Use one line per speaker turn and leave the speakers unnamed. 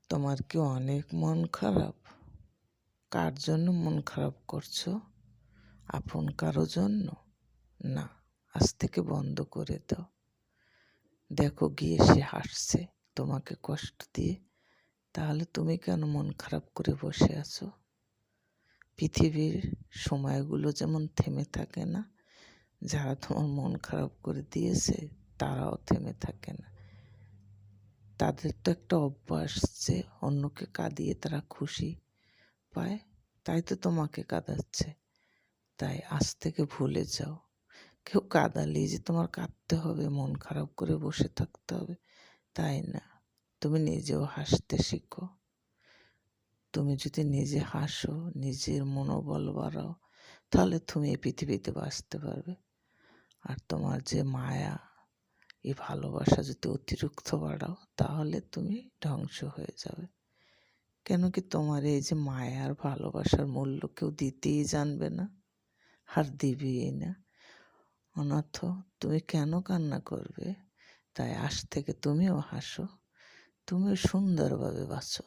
তোমার কি অনেক মন খারাপ? কার জন্য মন খারাপ করছো? আপন কারো জন্য? না, আজ থেকে বন্ধ করে দাও। দেখো গিয়ে সে হাসছে তোমাকে কষ্ট দিয়ে, তাহলে তুমি কেন মন খারাপ করে বসে আছো? পৃথিবীর সময়গুলো যেমন থেমে থাকে না, যারা তোমার মন খারাপ করে দিয়েছে তারাও থেমে থাকে না। তাদের তো একটা অভ্যাস যে অন্যকে কাঁদিয়ে তারা খুশি পায়, তাই তো তোমাকে কাঁদাচ্ছে। তাই আজ থেকে ভুলে যাও। কেউ কাঁদালেই যে তোমার কাঁদতে হবে, মন খারাপ করে বসে থাকতে হবে, তাই না। তুমি নিজেও হাসতে শিখো। তুমি যদি নিজে হাসো, নিজের মনোবল বাড়াও, তাহলে তুমি এই পৃথিবীতে বাঁচতে পারবে। আর তোমার যে মায়া, এই ভালোবাসা যদি অতিরিক্ত বাড়াও, তাহলে তুমি ধ্বংস হয়ে যাবে। কেন কি তোমার এই যে মায়া আর ভালোবাসার মূল্য কেউ দিতেই জানবে না, আর দিবেই না। অনর্থ তুমি কেন কান্না করবে? তাই আজ থেকে তুমিও হাসো, তুমিও সুন্দরভাবে বাঁচো।